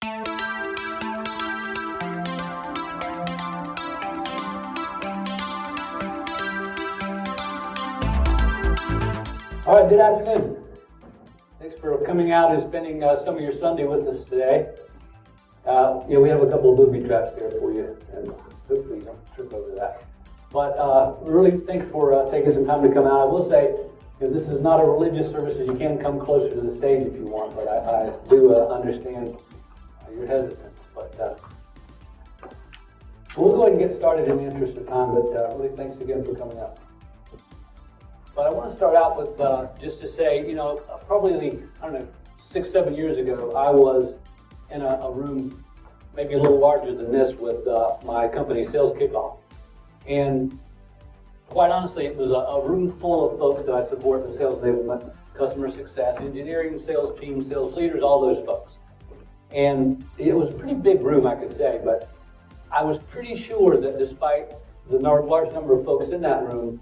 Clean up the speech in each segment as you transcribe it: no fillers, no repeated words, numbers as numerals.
All right, good afternoon. Thanks for coming out and spending some of your Sunday with us today. We have a couple of booby traps there for you, and hopefully you don't trip over that. But really thanks for taking some time to come out. I will say, this is not a religious service, so you can come closer to the stage if you want, but I do understand your hesitance. But we'll go ahead and get started in the interest of time, but really thanks again for coming out. But I want to start out with just to say, probably, 6, 7 years ago, I was in a room maybe a little larger than this with my company sales kickoff. And quite honestly, it was a room full of folks that I support in sales enablement, customer success, engineering, sales team, sales leaders, all those folks. And it was a pretty big room, I could say, but I was pretty sure that despite the large number of folks in that room,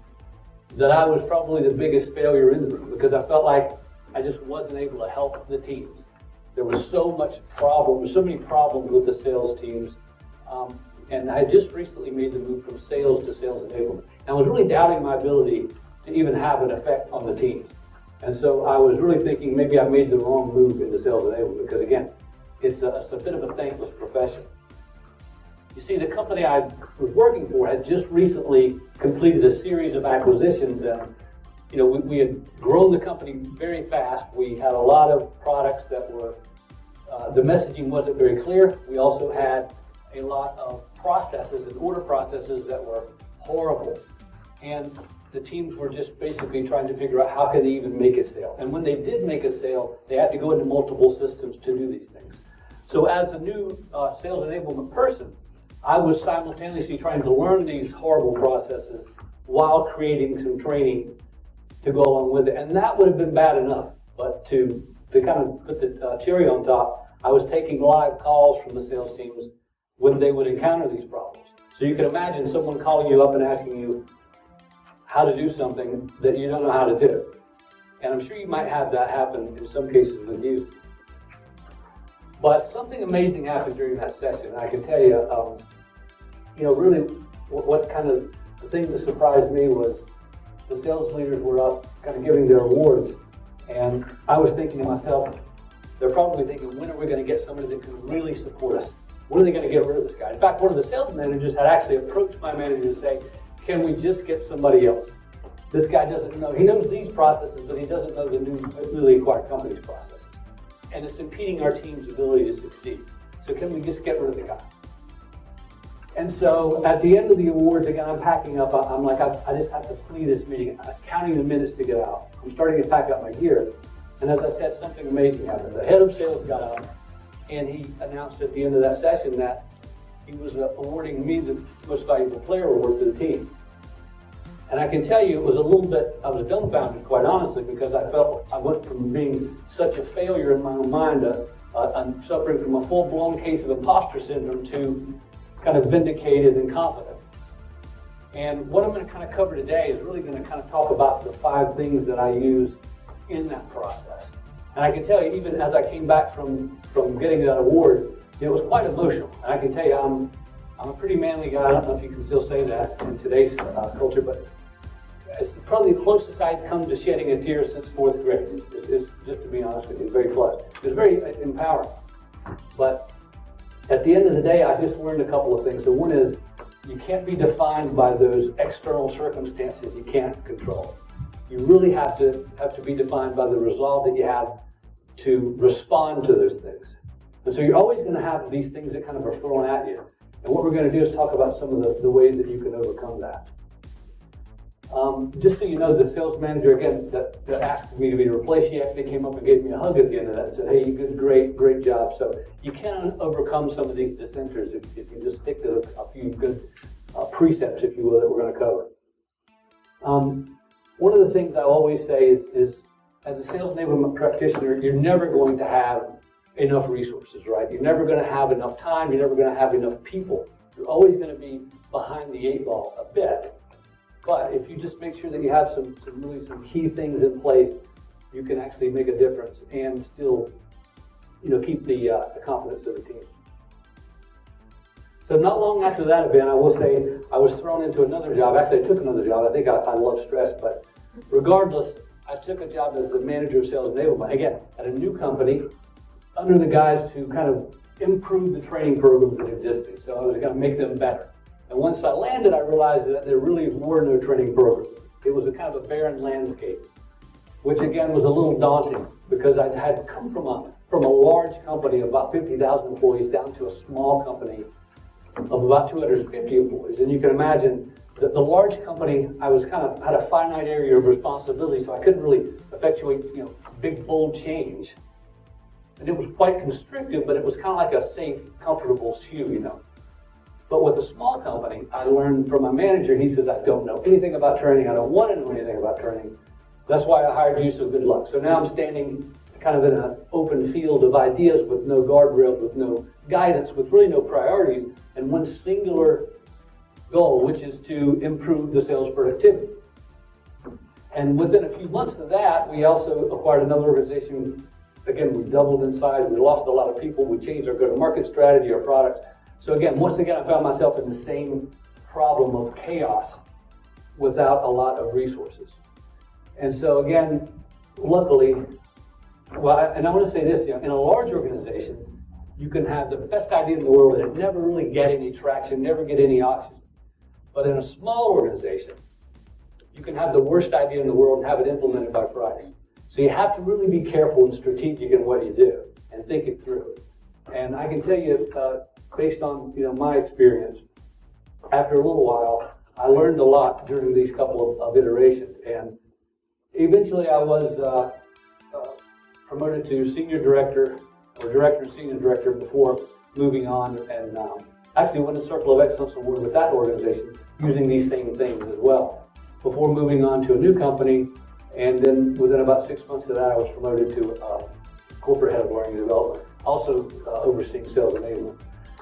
that I was probably the biggest failure in the room, because I felt like I just wasn't able to help the teams. There was so many problems with the sales teams, and I just recently made the move from sales to sales enablement. And I was really doubting my ability to even have an effect on the teams. And so I was really thinking maybe I made the wrong move into sales enablement, because again, it's a bit of a thankless profession. You see, the company I was working for had just recently completed a series of acquisitions, and we had grown the company very fast. We had a lot of products that were, the messaging wasn't very clear. We also had a lot of processes and order processes that were horrible. And the teams were just basically trying to figure out how could they even make a sale. And when they did make a sale, they had to go into multiple systems to do these things. So as a new sales enablement person, I was simultaneously trying to learn these horrible processes while creating some training to go along with it. And that would have been bad enough. But to kind of put the cherry on top, I was taking live calls from the sales teams when they would encounter these problems. So you can imagine someone calling you up and asking you how to do something that you don't know how to do. And I'm sure you might have that happen in some cases with you. But something amazing happened during that session. I can tell you, really what kind of the thing that surprised me was the sales leaders were up kind of giving their awards. And I was thinking to myself, they're probably thinking, when are we going to get somebody that can really support us? When are they going to get rid of this guy? In fact, one of the sales managers had actually approached my manager to say, can we just get somebody else? This guy doesn't know, he knows these processes, but he doesn't know the newly acquired company's processes. And it's impeding our team's ability to succeed. So can we just get rid of the guy? And so at the end of the awards, again, I'm packing up. I'm like, I just have to flee this meeting. I'm counting the minutes to get out. I'm starting to pack up my gear. And as I said, something amazing happened. The head of sales got up, and he announced at the end of that session that he was awarding me the most valuable player award for the team. And I can tell you, it was a little bit, I was dumbfounded, quite honestly, because I felt I went from being such a failure in my own mind, I'm suffering from a full-blown case of imposter syndrome, to kind of vindicated and confident. And what I'm going to kind of cover today is really going to kind of talk about the 5 things that I use in that process. And I can tell you, even as I came back from getting that award, it was quite emotional. And I can tell you, I'm a pretty manly guy. I don't know if you can still say that in today's culture, but it's probably the closest I'd come to shedding a tear since 4th grade. It's just to be honest with you, very close. It was very empowering. But at the end of the day, I just learned a couple of things. So one is, you can't be defined by those external circumstances you can't control. You really have to be defined by the resolve that you have to respond to those things. And so you're always going to have these things that kind of are thrown at you. And what we're going to do is talk about some of the ways that you can overcome that. Just so you know, the sales manager, again, that asked me to be replaced, she actually came up and gave me a hug at the end of that and said, hey, you did great job. So you can overcome some of these dissenters if you just stick to a few good precepts, if you will, that we're going to cover. One of the things I always say is as a sales enablement practitioner, you're never going to have enough resources, right? You're never going to have enough time. You're never going to have enough people. You're always going to be behind the 8 ball a bit. But if you just make sure that you have some key things in place, you can actually make a difference and still keep the confidence of the team. So not long after that event, I will say I was thrown into another job. Actually, I took another job. I think I love stress, but regardless, I took a job as a manager of sales enablement, again, at a new company, under the guise to kind of improve the training programs that existed. So I was going to make them better. And once I landed, I realized that there really were no training programs. It was a kind of a barren landscape, which again was a little daunting because I had come from a large company of about 50,000 employees down to a small company of about 250 employees. And you can imagine that the large company, I was had a finite area of responsibility, so I couldn't really effectuate, big, bold change. And it was quite constrictive, but it was kind of like a safe, comfortable shoe, But with a small company, I learned from my manager, he says, I don't know anything about training. I don't want to know anything about training. That's why I hired you, so good luck. So now I'm standing kind of in an open field of ideas with no guardrails, with no guidance, with really no priorities, and one singular goal, which is to improve the sales productivity. And within a few months of that, we also acquired another organization. Again, we doubled in size. We lost a lot of people. We changed our go-to-market strategy, our products. So again, once again, I found myself in the same problem of chaos without a lot of resources. And so again, luckily, and I want to say this, in a large organization, you can have the best idea in the world and it never really get any traction, never get any oxygen. But in a small organization, you can have the worst idea in the world and have it implemented by Friday. So you have to really be careful and strategic in what you do and think it through. And I can tell you, based on my experience, after a little while, I learned a lot during these couple of iterations. And eventually I was promoted to senior director, or director and senior director, before moving on, and actually won a Circle of Excellence Award with that organization using these same things as well, before moving on to a new company. And then within about 6 months of that, I was promoted to corporate head of learning and development, also overseeing sales enablement.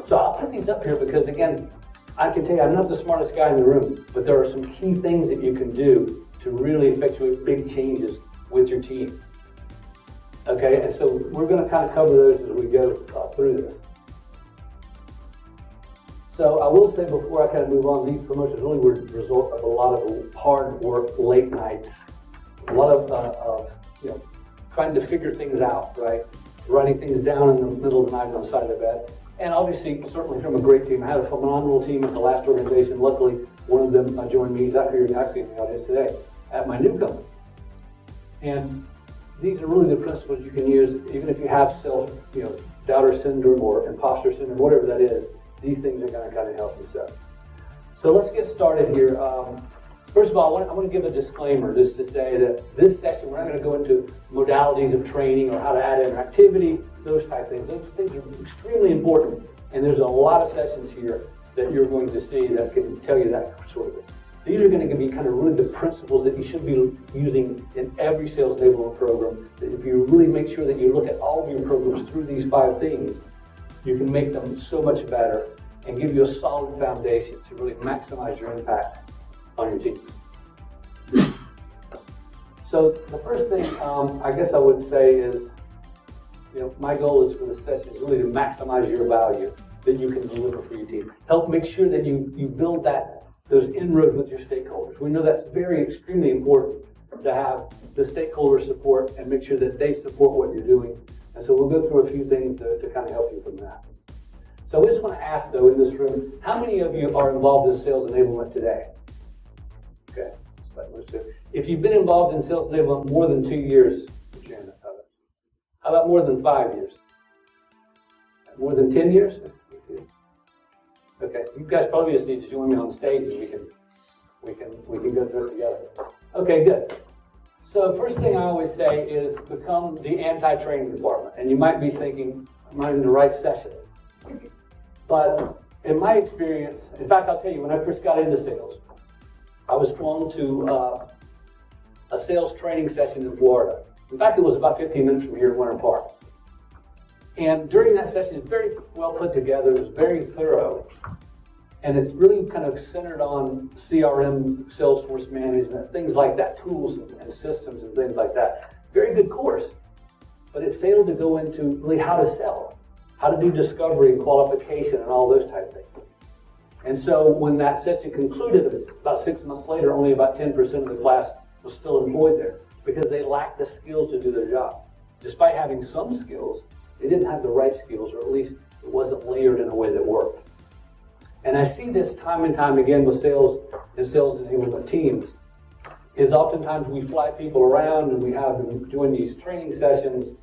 So I'll put these up here because, again, I can tell you I'm not the smartest guy in the room, but there are some key things that you can do to really effectuate big changes with your team. Okay, and so we're going to kind of cover those as we go through this. So I will say before I kind of move on, these promotions really were the result of a lot of hard work, late nights, a lot of trying to figure things out, right? Writing things down in the middle of the night on the side of the bed. And obviously, certainly from a great team. I had a phenomenal team at the last organization. Luckily, one of them joined me. He's out here actually in the audience today at my new company. And these are really the principles you can use, even if you have doubter syndrome or imposter syndrome, whatever that is. These things are going to kind of help you. So let's get started here. First of all, I want to give a disclaimer just to say that this session, we're not going to go into modalities of training or how to add interactivity, those type things. Those things are extremely important, and there's a lot of sessions here that you're going to see that can tell you that sort of thing. These are going to be kind of really the principles that you should be using in every sales enablement program. That if you really make sure that you look at all of your programs through these 5 things, you can make them so much better and give you a solid foundation to really maximize your impact on your team. So the first thing I guess I would say is, my goal is for this session is really to maximize your value that you can deliver for your team. Help make sure that you build those inroads with your stakeholders. We know that's extremely important to have the stakeholder support and make sure that they support what you're doing. And so we'll go through a few things to kind of help you from that. So I just want to ask, though, in this room, how many of you are involved in sales enablement today? Okay. If you've been involved in sales enablement more than 2 years, how about more than 5 years? More than 10 years? Okay, you guys probably just need to join me on stage and we can go through it together. Okay, good. So first thing I always say is become the anti-training department. And you might be thinking, am I in the right session? But in my experience, in fact, I'll tell you, when I first got into sales, I was flown to a sales training session in Florida. In fact, it was about 15 minutes from here in Winter Park. And during that session, it's very well put together, it was very thorough. And it's really kind of centered on CRM, Salesforce management, things like that, tools and systems and things like that. Very good course. but it failed to go into really how to sell, how to do discovery and qualification and all those type things. And so when that session concluded, about 6 months later, only about 10% of the class was still employed there because they lacked the skills to do their job. Despite having some skills, they didn't have the right skills, or at least it wasn't layered in a way that worked. And I see this time and time again with sales and sales enablement teams, is oftentimes we fly people around and we have them doing these training sessions,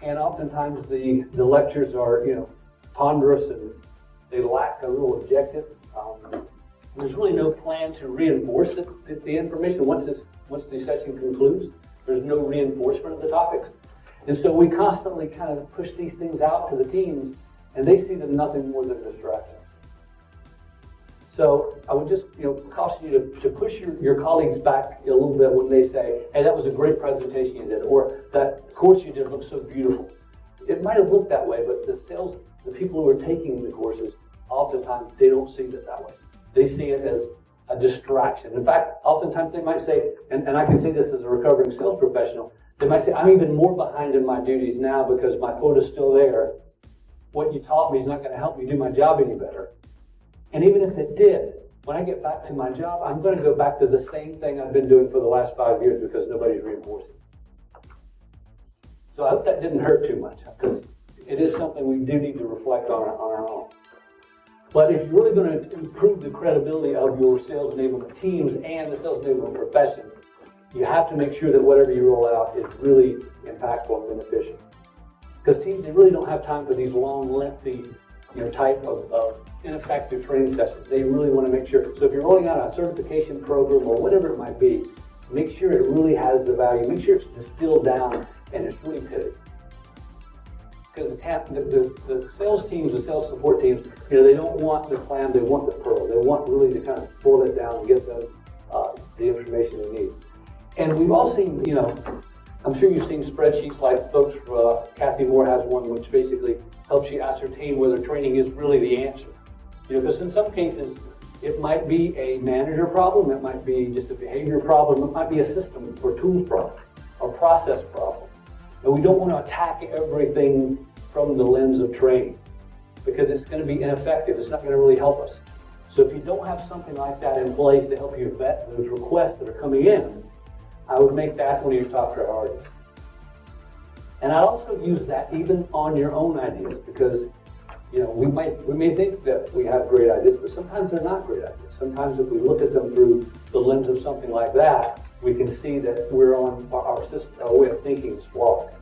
and oftentimes the lectures are, ponderous and they lack a real objective. There's really no plan to reinforce the information once the session concludes. There's no reinforcement of the topics. And so we constantly kind of push these things out to the teams, and they see them nothing more than distractions. So I would just caution you to push your colleagues back a little bit when they say, hey, that was a great presentation you did, or that course you did looked so beautiful. It might have looked that way, but the people who are taking the courses, oftentimes they don't see it that way. They see it as a distraction. In fact, oftentimes they might say, and I can say this as a recovering sales professional, they might say, I'm even more behind in my duties now because my quota's still there. What you taught me is not going to help me do my job any better. And even if it did, when I get back to my job, I'm going to go back to the same thing I've been doing for the last 5 years because nobody's reinforcing. So I hope that didn't hurt too much, because it is something we do need to reflect on our own. But if you're really going to improve the credibility of your sales enablement teams and the sales enablement profession, you have to make sure that whatever you roll out is really impactful and beneficial. Because teams, they really don't have time for these long, lengthy, type of ineffective training sessions. They really want to make sure. So if you're rolling out a certification program or whatever it might be, make sure it really has the value. Make sure it's distilled down and it's really pitted. Because the sales teams, the sales support teams, they don't want the clam, they want the pearl. They want really to kind of boil it down and give them the information they need. And we've all seen, I'm sure you've seen spreadsheets like folks, Kathy Moore has one which basically helps you ascertain whether training is really the answer. Because in some cases, it might be a manager problem, it might be just a behavior problem, it might be a system or tools problem, or process problem. And we don't want to attack everything from the lens of training because it's going to be ineffective. It's not going to really help us. So if you don't have something like that in place to help you vet those requests that are coming in, I would make that one of your top priorities. And I'd also use that even on your own ideas because, we may think that we have great ideas, but sometimes they're not great ideas. Sometimes if we look at them through the lens of something like that, we can see that we're on our way of thinking is flawed.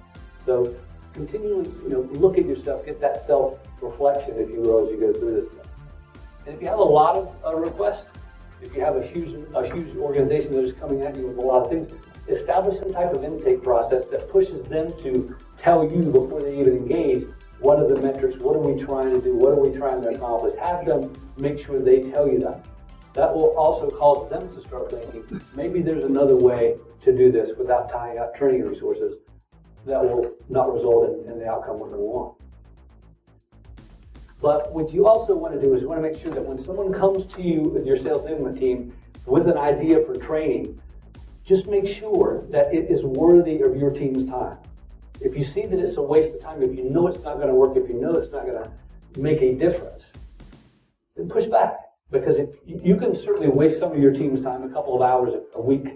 So continually, look at yourself, get that self-reflection, if you will, as you go through this stuff. And if you have a lot of requests, if you have a huge organization that is coming at you with a lot of things, establish some type of intake process that pushes them to tell you before they even engage, what are the metrics, what are we trying to do, what are we trying to accomplish. Have them make sure they tell you that. That will also cause them to start thinking, maybe there's another way to do this without tying up training resources that will not result in the outcome we're going to want. But what you also want to do is you want to make sure that when someone comes to you with your sales enablement team with an idea for training, just make sure that it is worthy of your team's time. If you see that it's a waste of time, if you know it's not going to work, if you know it's not going to make a difference, then push back. Because you can certainly waste some of your team's time, a couple of hours a week,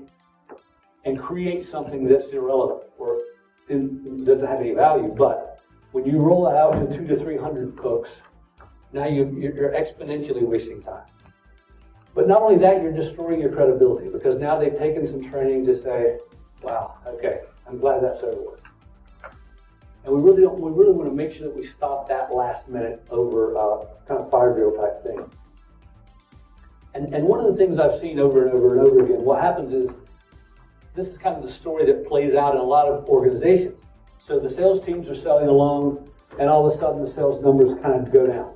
and create something that's irrelevant or doesn't have any value. But when you roll it out to 200 to 300 folks, now you're exponentially wasting time. But not only that, you're destroying your credibility because now they've taken some training to say, wow, okay, I'm glad that's over with. And we really want to make sure that we stop that last minute over kind of fire drill type thing. And one of the things I've seen over and over and over again, what happens is, this is kind of the story that plays out in a lot of organizations. So the sales teams are selling along, and all of a sudden the sales numbers kind of go down.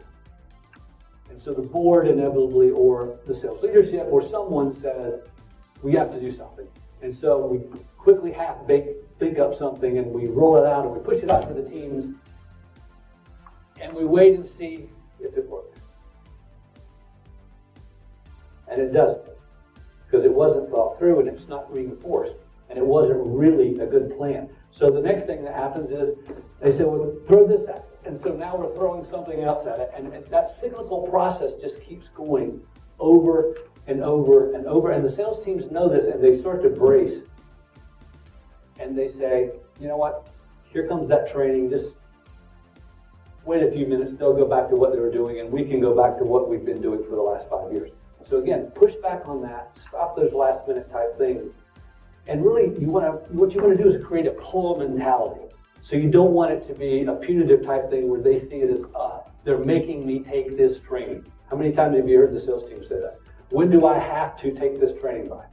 And so the board inevitably, or the sales leadership, or someone says, we have to do something. And so we quickly think up something, and we roll it out, and we push it out to the teams, and we wait and see if it works. And it doesn't, because it wasn't thought through and it's not reinforced, and it wasn't really a good plan. So the next thing that happens is they say, well, throw this at it. And so now we're throwing something else at it. And that cyclical process just keeps going over and over and over. And the sales teams know this, and they start to brace. And they say, you know what? Here comes that training. Just wait a few minutes. They'll go back to what they were doing, and we can go back to what we've been doing for the last 5 years. So again, push back on that. Stop those last-minute type things. And really, what you want to do is create a pull mentality. So you don't want it to be a punitive type thing where they see it as, they're making me take this training. How many times have you heard the sales team say that? When do I have to take this training by?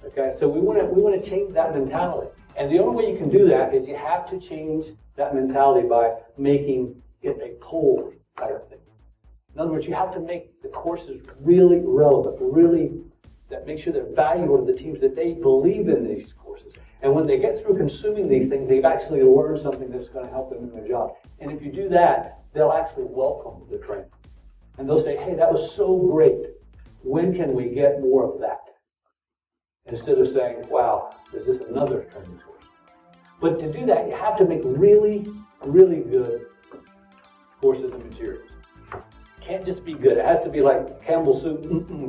Okay, so we want to change that mentality. And the only way you can do that is you have to change that mentality by making it a pull type thing. In other words, you have to make the courses really relevant, really that make sure they're valuable to the teams, that they believe in these courses. And when they get through consuming these things, they've actually learned something that's going to help them in their job. And if you do that, they'll actually welcome the training. And they'll say, hey, that was so great. When can we get more of that? Instead of saying, wow, is this another training course? But to do that, you have to make really, really good courses and materials. Can't just be good. It has to be like Campbell's soup,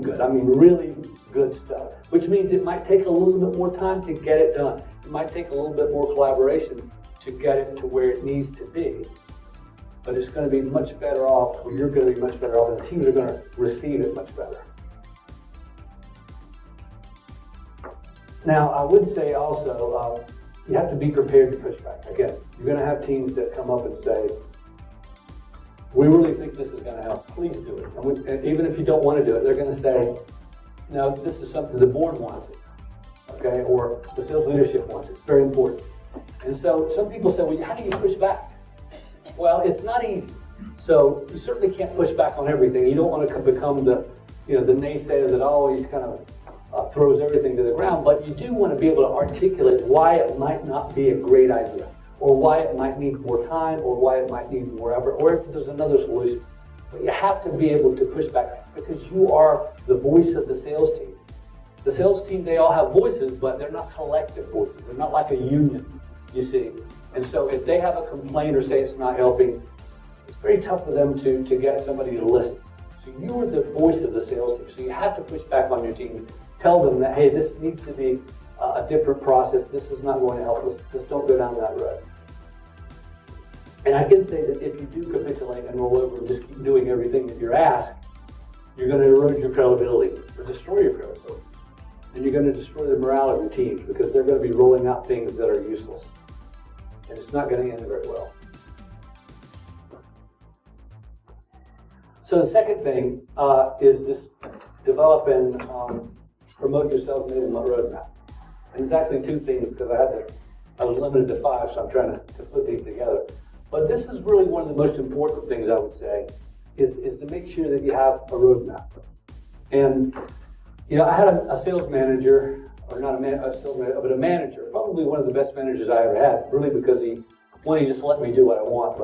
good. I mean, really good stuff. Which means it might take a little bit more time to get it done. It might take a little bit more collaboration to get it to where it needs to be. But it's going to be much better off, or you're going to be much better off, and the teams are going to receive it much better. Now, I would say also, you have to be prepared to push back. Again, you're going to have teams that come up and say, we really think this is going to help. Please do it. And even if you don't want to do it, they're going to say, no, this is something the board wants it, okay? Or the sales leadership wants it. It's very important. And so some people say, well, how do you push back? Well, it's not easy. So you certainly can't push back on everything. You don't want to become the naysayer that always kind of throws everything to the ground, but you do want to be able to articulate why it might not be a great idea, or why it might need more time, or why it might need more effort, or if there's another solution. But you have to be able to push back because you are the voice of the sales team. The sales team, they all have voices, but they're not collective voices. They're not like a union, you see. And so if they have a complaint or say it's not helping, it's very tough for them to get somebody to listen. So you are the voice of the sales team. So you have to push back on your team. Tell them that, hey, this needs to be a different process. This is not going to help us. Just don't go down that road. And I can say that if you do capitulate and roll over and just keep doing everything that you're asked, you're going to erode your credibility or destroy your credibility. And you're going to destroy the morale of your teams because they're going to be rolling out things that are useless. And it's not going to end very well. So the second thing is this develop and promote your sales enablement roadmap. And it's actually two things because I was limited to 5, so I'm trying to put these together. But this is really one of the most important things I would say is to make sure that you have a roadmap. And I had a sales manager, or not a sales manager, but a manager, probably one of the best managers I ever had, really because he just let me do what I want,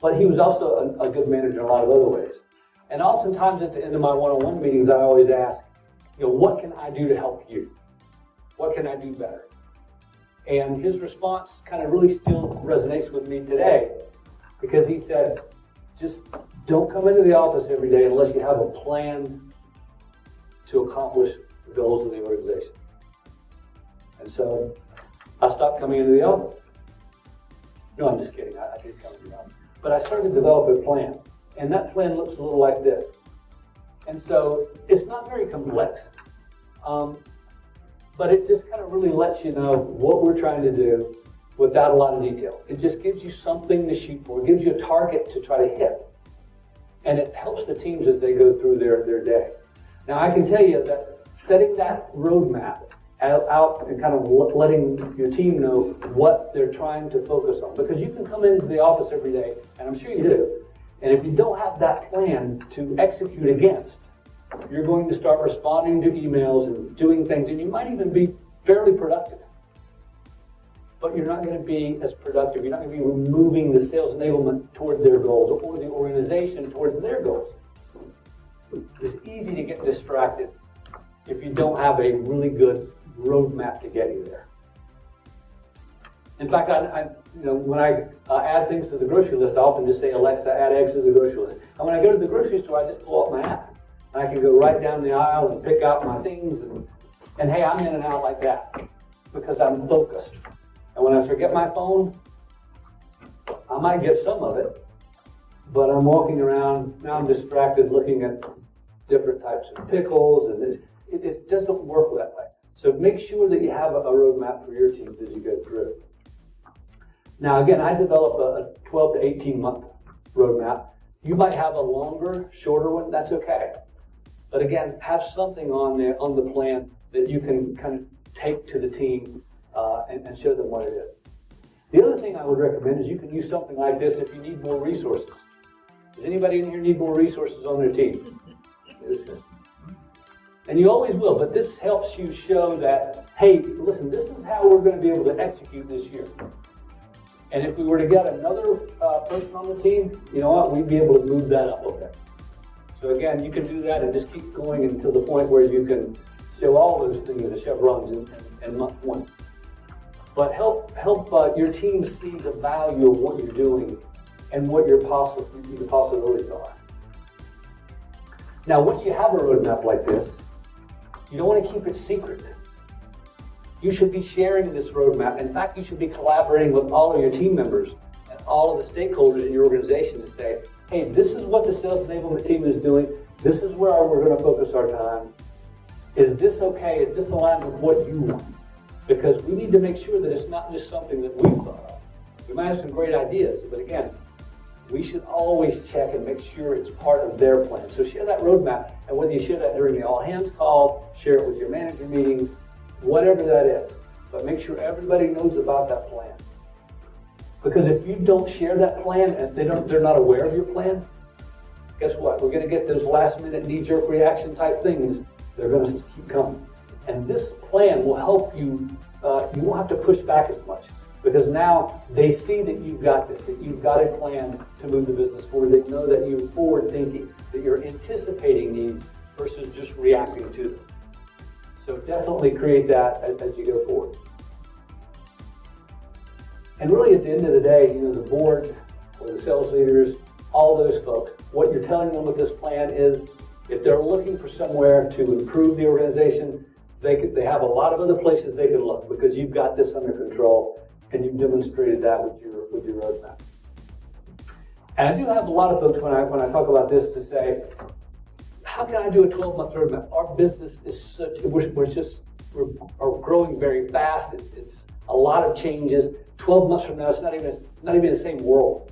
but he was also a good manager in a lot of other ways. And oftentimes at the end of my one-on-one meetings, I always ask, what can I do to help you? What can I do better? And his response kind of really still resonates with me today because he said, just don't come into the office every day unless you have a plan to accomplish the goals of the organization. And so I stopped coming into the office. No, I'm just kidding. I did come to the office. But I started to develop a plan. And that plan looks a little like this. And so it's not very complex. But it just kind of really lets you know what we're trying to do without a lot of detail. It just gives you something to shoot for. It gives you a target to try to hit. And it helps the teams as they go through their day. Now, I can tell you that setting that roadmap out and kind of letting your team know what they're trying to focus on. Because you can come into the office every day, and I'm sure you do, and if you don't have that plan to execute against, you're going to start responding to emails and doing things, and you might even be fairly productive. But you're not going to be as productive. You're not going to be moving the sales enablement toward their goals or the organization towards their goals. It's easy to get distracted if you don't have a really good roadmap to get you there. In fact, when I add things to the grocery list, I often just say, Alexa, add eggs to the grocery list. And when I go to the grocery store, I just pull up my app. And I can go right down the aisle and pick out my things. And hey, I'm in and out like that because I'm focused. And when I forget my phone, I might get some of it, but I'm walking around, now I'm distracted looking at different types of pickles, and it doesn't work that way. So make sure that you have a roadmap for your teams as you go through. Now again, I develop a 12 to 18 month roadmap. You might have a longer, shorter one, that's okay. But again, have something on the plan that you can kind of take to the team and show them what it is. The other thing I would recommend is you can use something like this if you need more resources. Does anybody in here need more resources on their team? And you always will, but this helps you show that, hey, listen, this is how we're going to be able to execute this year. And if we were to get another person on the team, you know what, we'd be able to move that up a bit. So again, you can do that and just keep going until the point where you can show all those things, the chevrons in month one. But help your team see the value of what you're doing and what your possibilities are. Now, once you have a roadmap like this, you don't want to keep it secret. You should be sharing this roadmap. In fact, you should be collaborating with all of your team members and all of the stakeholders in your organization to say, hey, this is what the sales enablement team is doing. This is where we're going to focus our time. Is this okay? Is this aligned with what you want? Because we need to make sure that it's not just something that we've thought of. We might have some great ideas, but again, we should always check and make sure it's part of their plan. So share that roadmap, and whether you share that during the all-hands call, share it with your manager meetings, whatever that is. But make sure everybody knows about that plan. Because if you don't share that plan and they're not aware of your plan, guess what? We're going to get those last-minute knee-jerk reaction type things. They're going to keep coming. And this plan will help you. You won't have to push back as much. Because now they see that you've got this, that you've got a plan to move the business forward. They know that you're forward thinking, that you're anticipating needs versus just reacting to them. So definitely create that as you go forward. And really at the end of the day, the board or the sales leaders, all those folks, what you're telling them with this plan is if they're looking for somewhere to improve the organization, they have a lot of other places they can look because you've got this under control. And you've demonstrated that with your roadmap. And I do have a lot of folks when I talk about this to say, how can I do a 12-month roadmap? Our business is we're growing very fast. It's a lot of changes. 12 months from now, it's not even the same world.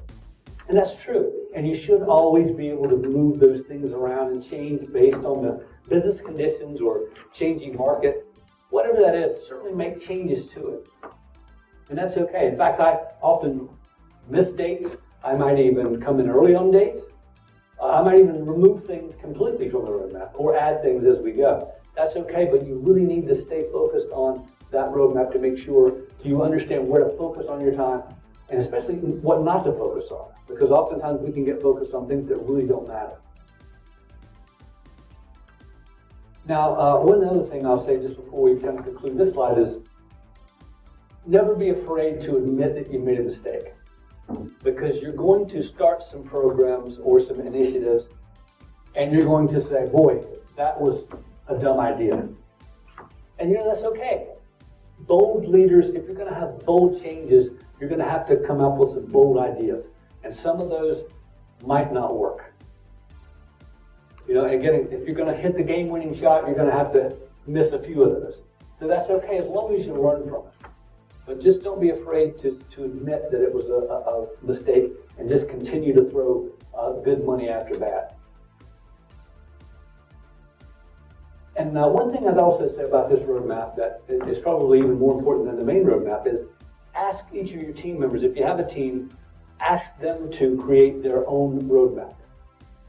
And that's true. And you should always be able to move those things around and change based on the business conditions or changing market. Whatever that is, certainly make changes to it. And that's okay. In fact, I often miss dates. I might even come in early on dates. I might even remove things completely from the roadmap or add things as we go. That's okay, but you really need to stay focused on that roadmap to make sure you understand where to focus on your time and especially what not to focus on. Because oftentimes we can get focused on things that really don't matter. Now, one other thing I'll say just before we kind of conclude this slide is never be afraid to admit that you made a mistake, because you're going to start some programs or some initiatives and you're going to say, boy, that was a dumb idea. And that's okay. Bold leaders, if you're going to have bold changes, you're going to have to come up with some bold ideas. And some of those might not work. Again, if you're going to hit the game-winning shot, you're going to have to miss a few of those. So that's okay as long as you learn from it. But just don't be afraid to admit that it was a mistake and just continue to throw good money after bad. And one thing I'd also say about this roadmap that is probably even more important than the main roadmap is ask each of your team members, if you have a team, ask them to create their own roadmap.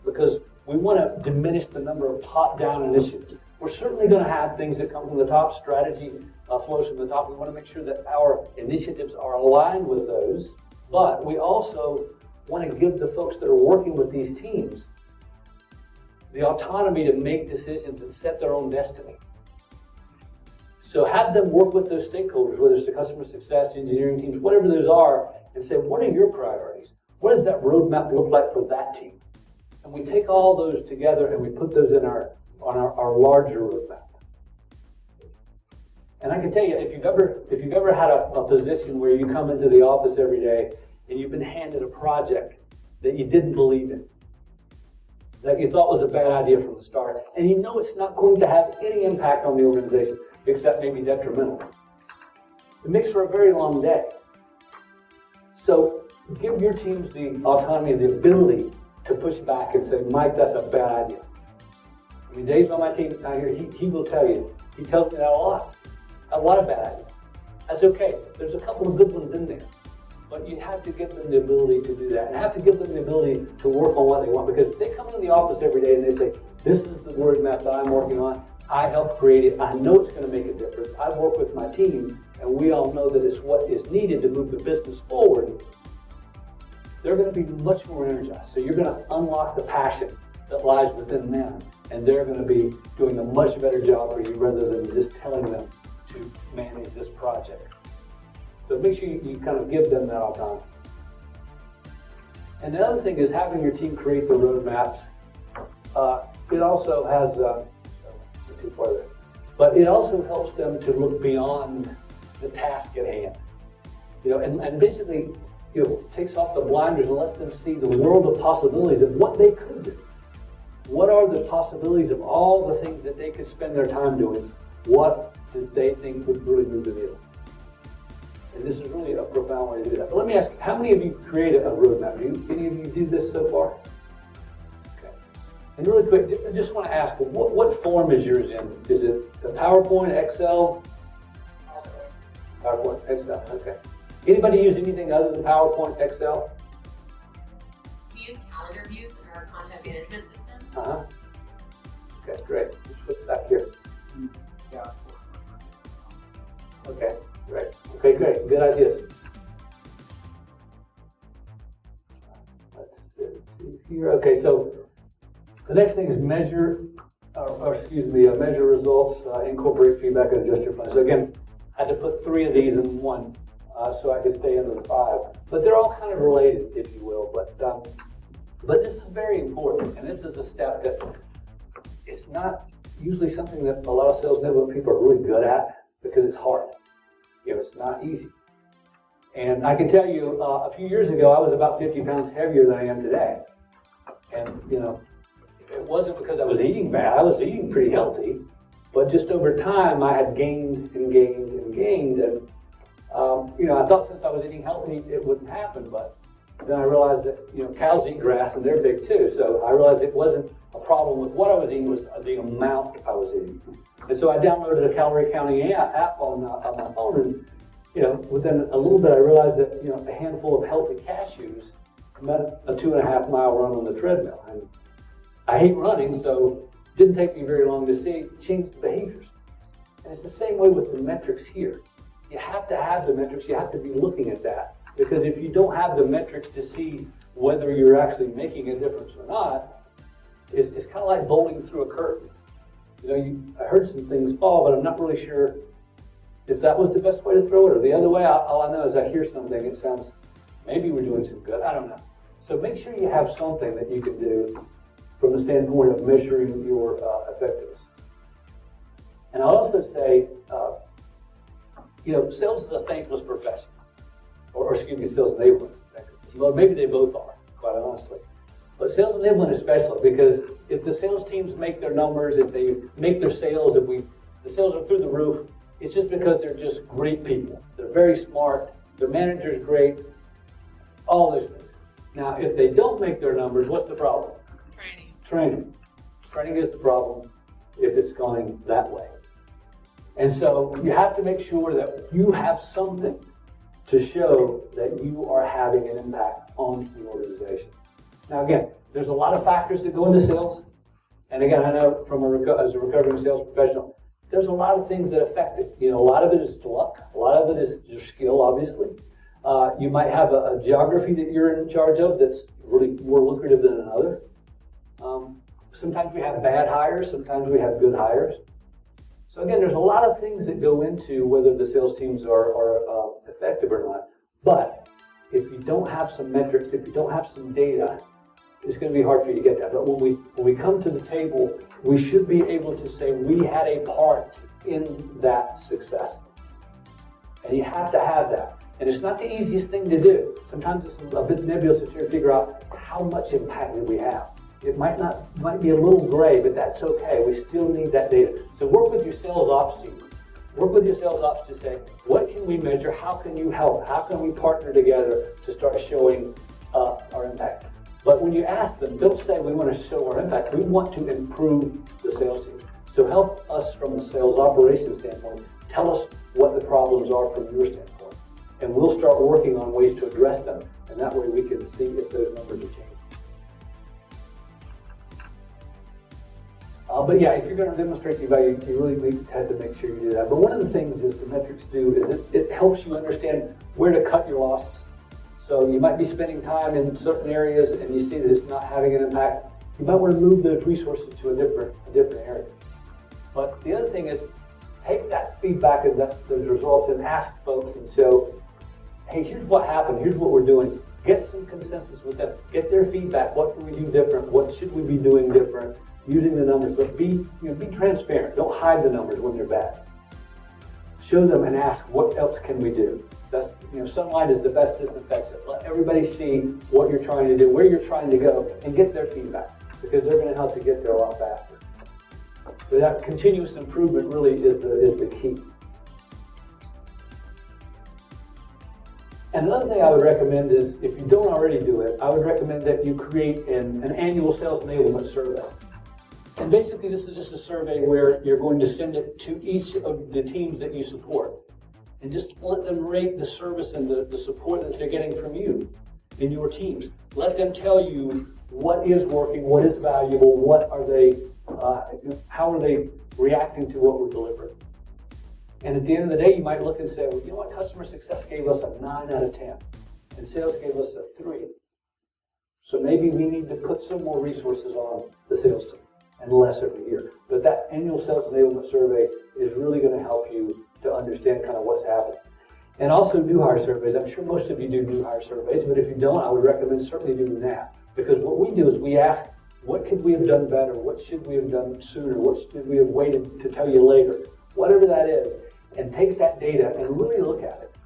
Because we want to diminish the number of top-down initiatives. We're certainly going to have things that come from the top, strategy flows from the top. We want to make sure that our initiatives are aligned with those, but we also want to give the folks that are working with these teams the autonomy to make decisions and set their own destiny. So have them work with those stakeholders, whether it's the customer success, engineering teams, whatever those are, and say, what are your priorities? What does that roadmap look like for that team? And we take all those together and we put those in our larger roadmap. And I can tell you, if you've ever had a position where you come into the office every day and you've been handed a project that you didn't believe in, that you thought was a bad idea from the start, and you know it's not going to have any impact on the organization, except maybe detrimental, it makes for a very long day. So give your teams the autonomy and the ability to push back and say, Mike, that's a bad idea. I mean, Dave's on my team out here, he will tell you, he tells me that a lot of bad ideas. That's okay, there's a couple of good ones in there. But you have to give them the ability to do that, and have to give them the ability to work on what they want, because they come into the office every day and they say, this is the roadmap that I'm working on, I helped create it, I know it's going to make a difference, I've worked with my team, and we all know that it's what is needed to move the business forward. They're going to be much more energized. So you're going to unlock the passion that lies within them, and they're going to be doing a much better job for you rather than just telling them to manage this project. So make sure you kind of give them that autonomy. And the other thing is having your team create the roadmaps. It also has, too far there, but it also helps them to look beyond the task at hand. And basically, takes off the blinders and lets them see the world of possibilities of what they could do. What are the possibilities of all the things that they could spend their time doing? What do they think would really move the needle? And this is really a profound way to do that. But let me ask you, how many of you created a roadmap? Any of you do this so far? Okay. And really quick, I just want to ask, what form is yours in? Is it the PowerPoint, Excel? PowerPoint, Excel, okay. Anybody use anything other than PowerPoint, Excel? We use calendar views in our content management system. Uh-huh. Okay, great. What's back here? Yeah. Okay, great. Okay, great. Good idea. Let's see here. Okay, so the next thing is measure results, incorporate feedback, and adjust your plan. So again, I had to put 3 of these in one so I could stay under the 5. But they're all kind of related, if you will. But this is very important, and this is a step that it's not usually something that a lot of sales enablement people are really good at because it's hard. It's not easy. And I can tell you, a few years ago, I was about 50 pounds heavier than I am today. And, it wasn't because I was eating bad. I was eating pretty healthy. But just over time, I had gained and gained and gained. And, I thought since I was eating healthy, it wouldn't happen. But then I realized that, cows eat grass and they're big too. So I realized it wasn't a problem with what I was eating, it was the amount I was eating. And so I downloaded a calorie counting app on my phone, and within a little bit I realized that a handful of healthy cashews meant a 2.5 mile run on the treadmill. And I hate running, so it didn't take me very long to change the behaviors. And it's the same way with the metrics here. You have to have the metrics. You have to be looking at that, because if you don't have the metrics to see whether you're actually making a difference or not, it's kind of like bowling through a curtain. I heard some things fall, but I'm not really sure if that was the best way to throw it or the other way. All I know is I hear something, it sounds, maybe we're doing some good, I don't know. So make sure you have something that you can do from the standpoint of measuring your effectiveness. And I'll also say, sales is a thankless profession. Or sales enablement is a thankless. Well, maybe they both are, quite honestly. But sales enablement especially, because if the sales teams make their numbers, if they make their sales, the sales are through the roof, it's just because they're just great people. They're very smart, their manager's great, all those things. Now, if they don't make their numbers, what's the problem? Training. Training is the problem if it's going that way. And so you have to make sure that you have something to show that you are having an impact on the organization. Now again, there's a lot of factors that go into sales. And again, I know as a recovering sales professional, there's a lot of things that affect it. A lot of it is luck. A lot of it is your skill, obviously. You might have a geography that you're in charge of that's really more lucrative than another. Sometimes we have bad hires. Sometimes we have good hires. So again, there's a lot of things that go into whether the sales teams are effective or not. But if you don't have some metrics, if you don't have some data, it's going to be hard for you to get that. But when we come to the table, we should be able to say we had a part in that success. And you have to have that. And it's not the easiest thing to do. Sometimes it's a bit nebulous to try to figure out how much impact did we have. It might be a little gray, but that's okay. We still need that data. So work with your sales ops team. Work with your sales ops to say, what can we measure? How can you help? How can we partner together to start showing our impact? But when you ask them, don't say we want to show our impact. We want to improve the sales team. So help us from the sales operations standpoint. Tell us what the problems are from your standpoint. And we'll start working on ways to address them. And that way we can see if those numbers are changing. But yeah, if you're going to demonstrate the value, you really have to make sure you do that. But one of the things is the metrics do is it helps you understand where to cut your losses. So you might be spending time in certain areas and you see that it's not having an impact. You might want to move those resources to a different area. But the other thing is take that feedback and those results and ask folks and show, hey, here's what happened, here's what we're doing. Get some consensus with them. Get their feedback. What can we do different? What should we be doing different? Using the numbers, but be transparent. Don't hide the numbers when they're bad. Show them and ask, what else can we do? That's, sunlight is the best disinfectant. Let everybody see what you're trying to do, where you're trying to go, and get their feedback, because they're going to help you get there a lot faster. So that continuous improvement really is the key. And another thing I would recommend is, if you don't already do it, I would recommend that you create an annual sales enablement survey. And basically, this is just a survey where you're going to send it to each of the teams that you support. And just let them rate the service and the support that they're getting from you in your teams. Let them tell you what is working, what is valuable, what are they, how are they reacting to what we're delivering. And at the end of the day, you might look and say, well, you know what, customer success gave us a 9 out of 10, and sales gave us a 3. So maybe we need to put some more resources on the sales team. And less every year. But that annual sales enablement survey is really going to help you to understand kind of what's happening. And also new hire surveys. I'm sure most of you do new hire surveys, but if you don't, I would recommend certainly doing that. Because what we do is we ask, what could we have done better? What should we have done sooner? What should we have waited to tell you later? Whatever that is. And take that data and really look at it.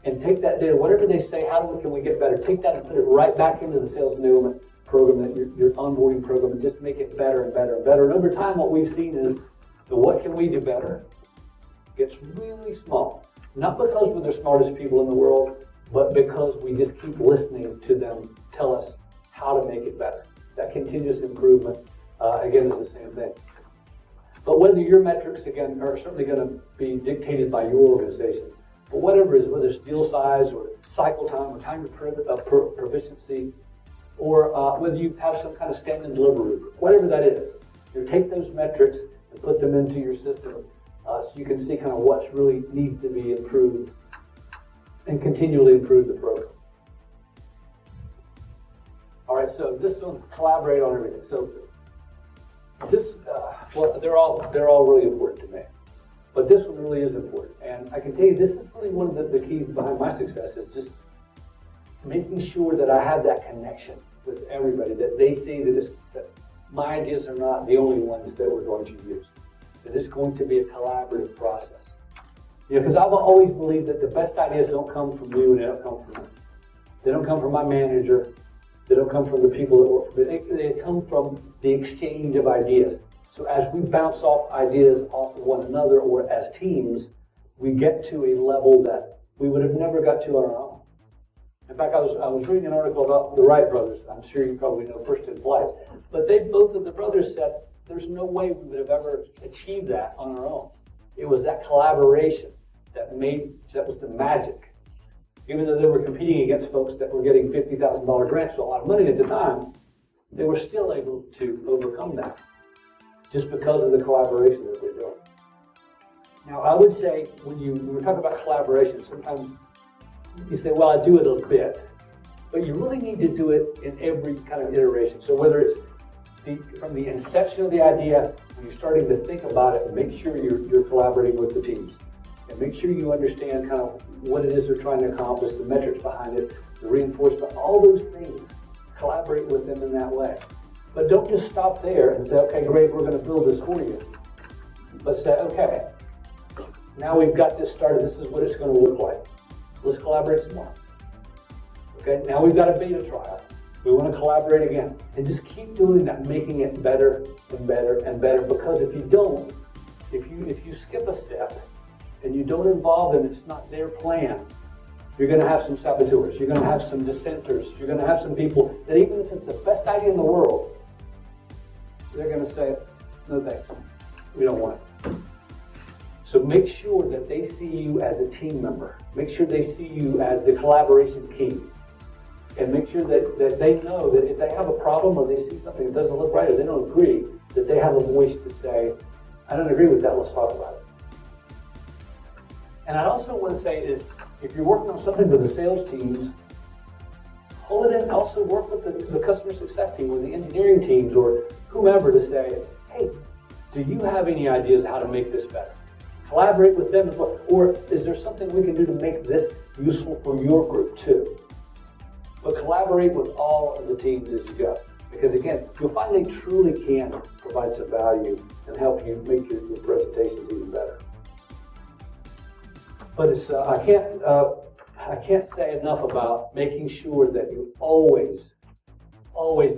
And take that data, whatever they say, can we get better? Take that and put it right back into the sales enablement program, that your onboarding program, and just make it better and better and better. And over time, what we've seen is the what can we do better gets really small. Not because we're the smartest people in the world, but because we just keep listening to them tell us how to make it better. That continuous improvement, again, is the same thing. But whether your metrics, again, are certainly going to be dictated by your organization, but whatever it is, whether it's deal size or cycle time or time to proficiency, or whether you have some kind of stand and deliver rubric, whatever that is, take those metrics and put them into your system so you can see kind of what really needs to be improved and continually improve the program. All right, so this one's collaborate on everything. So this, well, they're all really important to me, but this one really is important. And I can tell you, this is really one of the keys behind my success, is just making sure that I have that connection with everybody, that they see that my ideas are not the only ones that we're going to use, that it's going to be a collaborative process. Because I've always believed that the best ideas don't come from you and they don't come from me. They don't come from my manager. They don't come from the people that work for me. They come from the exchange of ideas. So as we bounce off ideas off of one another, or as teams, we get to a level that we would have never got to on our own. In fact, I was reading an article about the Wright brothers. I'm sure you probably know First in Flight. But both of the brothers said there's no way we would have ever achieved that on our own. It was that collaboration that was the magic. Even though they were competing against folks that were getting $50,000 grants, so a lot of money at the time, they were still able to overcome that just because of the collaboration that they're doing. Now, I would say when we talk about collaboration, sometimes you say, well, I do it a bit, but you really need to do it in every kind of iteration. So whether it's from the inception of the idea, when you're starting to think about it, make sure you're collaborating with the teams. And make sure you understand kind of what it is they're trying to accomplish, the metrics behind it, the reinforcement, all those things. Collaborate with them in that way. But don't just stop there and say, okay, great, we're going to build this for you. But say, okay, now we've got this started, this is what it's going to look like. Let's collaborate some more. Okay, now we've got a beta trial. We want to collaborate again. And just keep doing that, making it better and better and better. Because if you don't, if you skip a step and you don't involve them, it's not their plan, you're going to have some saboteurs. You're going to have some dissenters. You're going to have some people that even if it's the best idea in the world, they're going to say, no thanks, we don't want it. So make sure that they see you as a team member. Make sure they see you as the collaboration king. And make sure that they know that if they have a problem or they see something that doesn't look right or they don't agree, that they have a voice to say, I don't agree with that, let's talk about it. And I also want to say is, if you're working on something with the sales teams, hold it in, also work with the customer success team or the engineering teams or whomever to say, hey, do you have any ideas how to make this better? Collaborate with them as well. Or is there something we can do to make this useful for your group too? But collaborate with all of the teams as you go. Because again, you'll find they truly can provide some value and help you make your presentations even better. But it's, I can't say enough about making sure that you always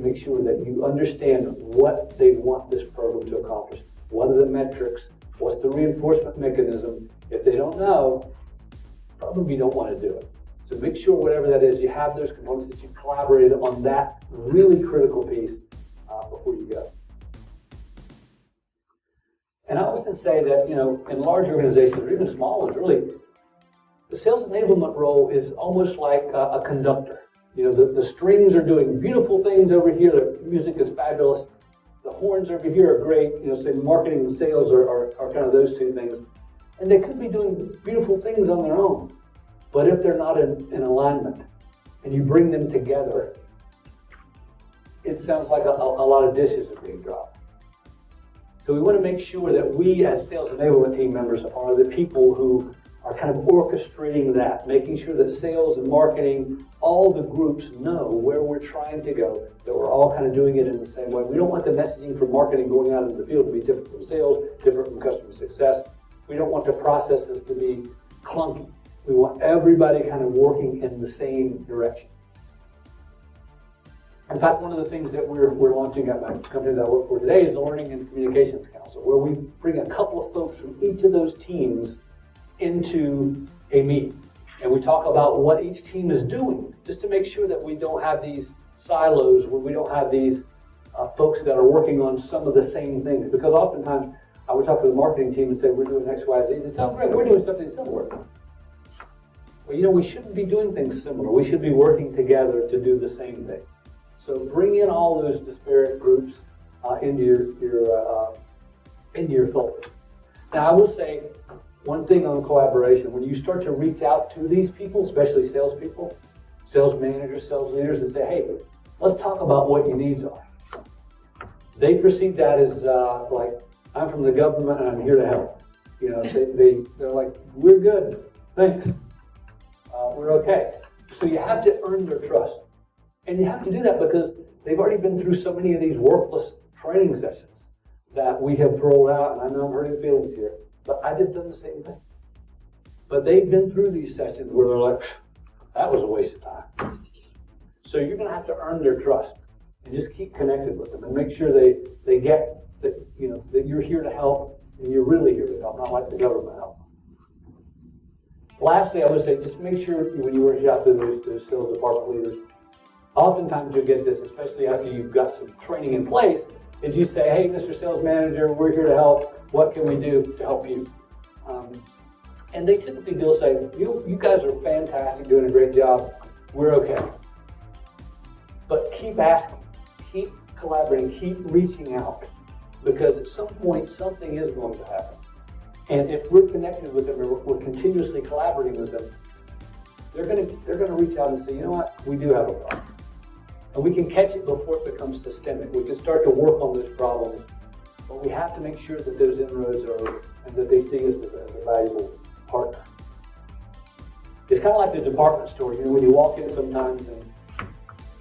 make sure that you understand what they want this program to accomplish. What are the metrics? What's the reinforcement mechanism? If they don't know, probably don't want to do it. So make sure whatever that is, you have those components that you collaborated on that really critical piece before you go. And I often say that, in large organizations or even small ones, really, the sales enablement role is almost like a conductor. The strings are doing beautiful things over here. The music is fabulous. The horns over here are great. Say marketing and sales are kind of those two things. And they could be doing beautiful things on their own. But if they're not in alignment and you bring them together, it sounds like a lot of dishes are being dropped. So we want to make sure that we as sales enablement team members are the people who are kind of orchestrating that, making sure that sales and marketing, all the groups know where we're trying to go, that we're all kind of doing it in the same way. We don't want the messaging from marketing going out into the field to be different from sales, different from customer success. We don't want the processes to be clunky. We want everybody kind of working in the same direction. In fact, one of the things that we're launching at my company that I work for today is the Learning and Communications Council, where we bring a couple of folks from each of those teams into a meeting. And we talk about what each team is doing, just to make sure that we don't have these silos, where we don't have these folks that are working on some of the same things. Because oftentimes, I would talk to the marketing team and say, we're doing X, Y, Z. They say, oh, great, we're doing something similar. Well, we shouldn't be doing things similar. We should be working together to do the same thing. So bring in all those disparate groups into your fold. Now, I will say one thing on collaboration. When you start to reach out to these people, especially salespeople, sales managers, sales leaders, and say, hey, let's talk about what your needs are. They perceive that as like, I'm from the government and I'm here to help. They're like, we're good, thanks. We're okay. So you have to earn their trust. And you have to do that because they've already been through so many of these worthless training sessions that we have rolled out, and I know I'm hurting feelings here, but I did done the same thing. But they've been through these sessions where they're like, that was a waste of time. So you're going to have to earn their trust and just keep connected with them and make sure they get that, that you're here to help and you're really here to help, not like the government help. Lastly, I would say just make sure when you reach out to those sales department leaders, oftentimes you'll get this, especially after you've got some training in place, is you say, hey, Mr. Sales Manager, we're here to help. What can we do to help you? And they typically will say, you guys are fantastic, doing a great job. We're okay. But keep asking, keep collaborating, keep reaching out, because at some point something is going to happen. And if we're connected with them, or we're continuously collaborating with them, they're going to reach out and say, you know what, we do have a problem. And we can catch it before it becomes systemic. We can start to work on those problems, but we have to make sure that those inroads are over and that they see us as a valuable partner. It's kind of like the department store. You know, when you walk in sometimes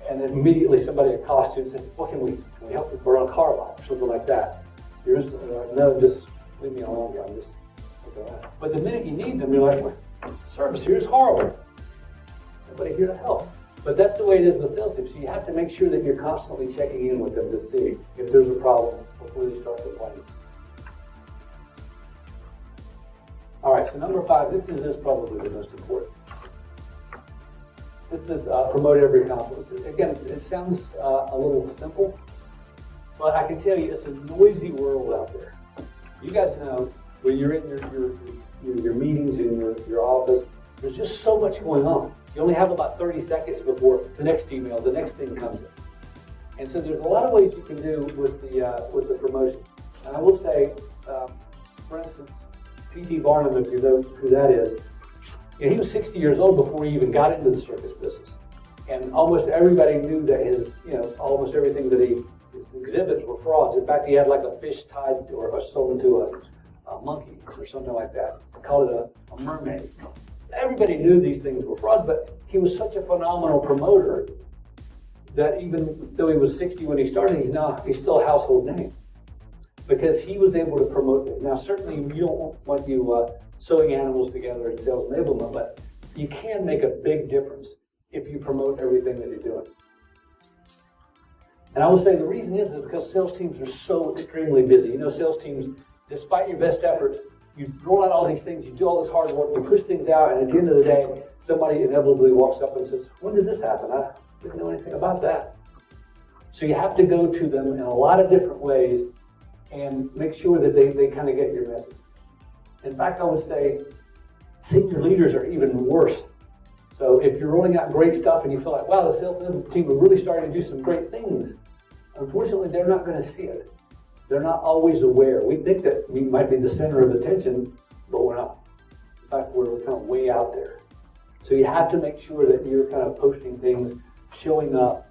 and then immediately somebody accosts you and says, "What can we help you?" Or on a car lot or something like that. You're instantly like, "No, just leave me alone, I'm just." But the minute you need them, you're like, "Well, service here is horrible. Nobody here to help." But that's the way it is with sales teams. So you have to make sure that you're constantly checking in with them to see if there's a problem before they start complaining. All right, so number 5, this is probably the most important. This is promote every accomplishment. Again, it sounds a little simple, but I can tell you it's a noisy world out there. You guys know when you're in your meetings in your office, there's just so much going on. You only have about 30 seconds before the next email, the next thing comes in. And so there's a lot of ways you can do with the promotion. And I will say, for instance, P.T. Barnum, if you know who that is, he was 60 years old before he even got into the circus business. And almost everybody knew that almost everything that his exhibits were frauds. In fact, he had like a fish tied or sewn to a monkey or something like that. They called it a mermaid. Everybody knew these things were frauds, but he was such a phenomenal promoter that even though he was 60 when he started, he's still a household name because he was able to promote things. Now, certainly you don't want you sewing animals together in sales enablement, but you can make a big difference if you promote everything that you're doing. And I will say the reason is because sales teams are so extremely busy. You know, sales teams, despite your best efforts, you roll out all these things, you do all this hard work, you push things out, and at the end of the day, somebody inevitably walks up and says, "When did this happen? I didn't know anything about that." So you have to go to them in a lot of different ways and make sure that they kind of get your message. In fact, I would say senior leaders are even worse. So if you're rolling out great stuff and you feel like, wow, the sales team are really starting to do some great things, unfortunately, they're not going to see it. They're not always aware. We think that we might be the center of attention, but we're not. In fact, we're kind of way out there. So you have to make sure that you're kind of posting things, showing up.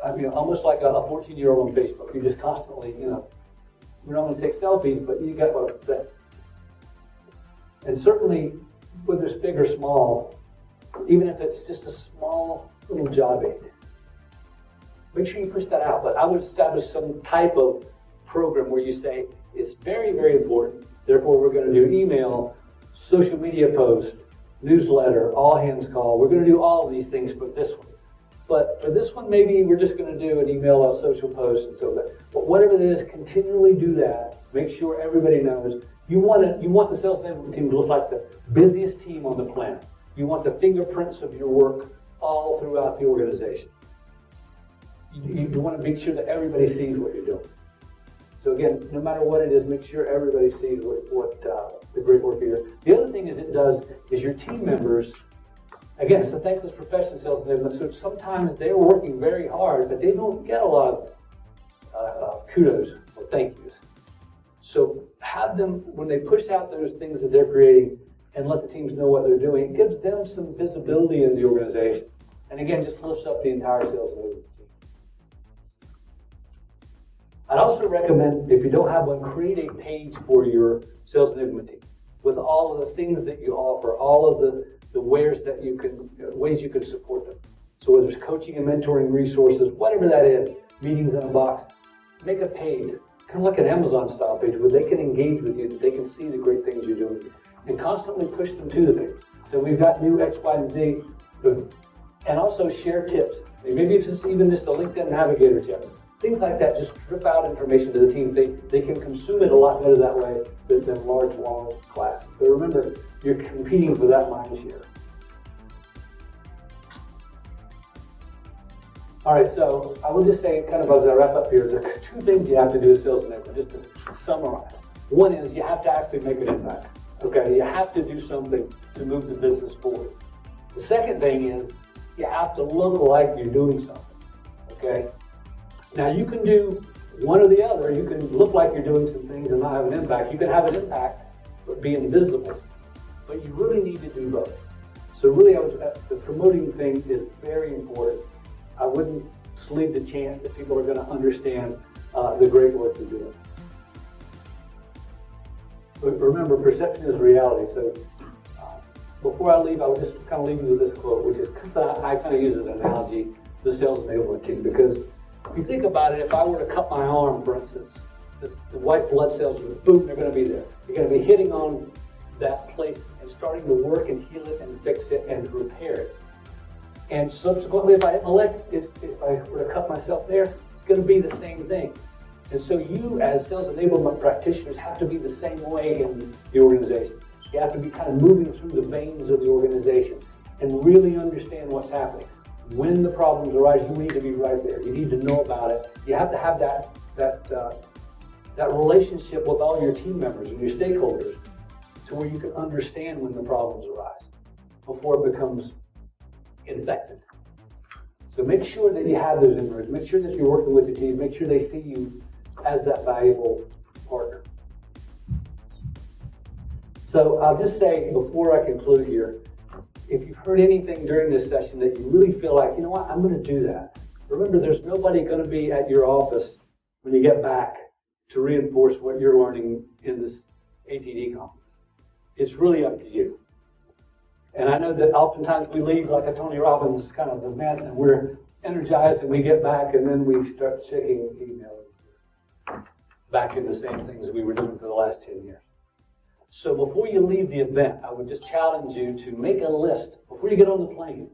Almost like a 14-year-old on Facebook. You just constantly, we're not going to take selfies, but you got what I'm saying. And certainly, whether it's big or small, even if it's just a small little job aid, make sure you push that out. But I would establish some type of program where you say, it's very, very important, therefore we're going to do email, social media post, newsletter, all hands call. We're going to do all of these things for this one. But for this one, maybe we're just going to do an email, a social post, and so that. But whatever it is, continually do that. Make sure everybody knows. You want the sales enablement team to look like the busiest team on the planet. You want the fingerprints of your work all throughout the organization. You want to make sure that everybody sees what you're doing. So again, no matter what it is, make sure everybody sees what the great work you're doing. The other thing is your team members. Again, it's a thankless profession, sales enablement. So sometimes they're working very hard, but they don't get a lot of kudos or thank yous. So have them, when they push out those things that they're creating and let the teams know what they're doing, it gives them some visibility in the organization. And again, just lifts up the entire sales enablement team. I'd also recommend, if you don't have one, create a page for your sales enablement team with all of the things that you offer, all of the ways you can support them. So whether it's coaching and mentoring resources, whatever that is, meetings in a box, make a page, kind of like an Amazon style page where they can engage with you, that they can see the great things you're doing, and constantly push them to the things. So we've got new X, Y, and Z, and also share tips. Maybe it's even just a LinkedIn Navigator tip. Things like that, just drip out information to the team. They can consume it a lot better that way than large, long classes. But remember, you're competing for that mind share. All right, so I will just say, kind of as I wrap up here, there are 2 things you have to do as sales enablement, just to summarize. One is you have to actually make an impact. Okay, you have to do something to move the business forward. The second thing is you have to look like you're doing something. Okay. Now you can do one or the other. You can look like you're doing some things and not have an impact. You can have an impact but be invisible. But you really need to do both. So really, the promoting thing is very important. I wouldn't Just leave the chance that people are going to understand the great work you're doing. But remember, perception is reality. So before I leave, I would just kind of leave you with this quote, which is I kind of use as an analogy, the sales enablement team, because if you think about it, if I were to cut my arm, for instance, the white blood cells, boom, they're going to be there. You're going to be hitting on that place and starting to work and heal it and fix it and repair it. And subsequently, if I hit my leg, if I were to cut myself there, it's going to be the same thing. And so you, as sales enablement practitioners, have to be the same way in the organization. You have to be kind of moving through the veins of the organization and really understand what's happening. When the problems arise, you need to be right there. You need to know about it. You have to have that relationship with all your team members and your stakeholders to where you can understand when the problems arise before it becomes infected. So make sure that you have those inroads. Make sure that you're working with your team. Make sure they see you as that valuable partner. So I'll just say before I conclude here, if you've heard anything during this session that you really feel like, you know what, I'm going to do that. Remember, there's nobody going to be at your office when you get back to reinforce what you're learning in this ATD conference. It's really up to you. And I know that oftentimes we leave like a Tony Robbins kind of event and we're energized and we get back and then we start checking email back in the same things we were doing for the last 10 years. So before you leave the event, I would just challenge you to make a list. Before you get on the plane,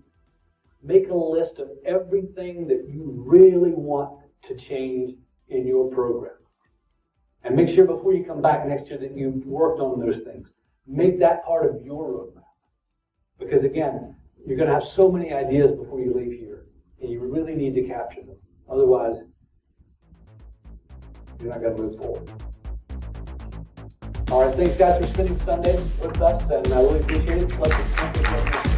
make a list of everything that you really want to change in your program. And make sure before you come back next year that you've worked on those things. Make that part of your roadmap. Because again, you're going to have so many ideas before you leave here, and you really need to capture them. Otherwise, you're not going to move forward. All right, thanks guys for spending Sunday with us, and I really appreciate it.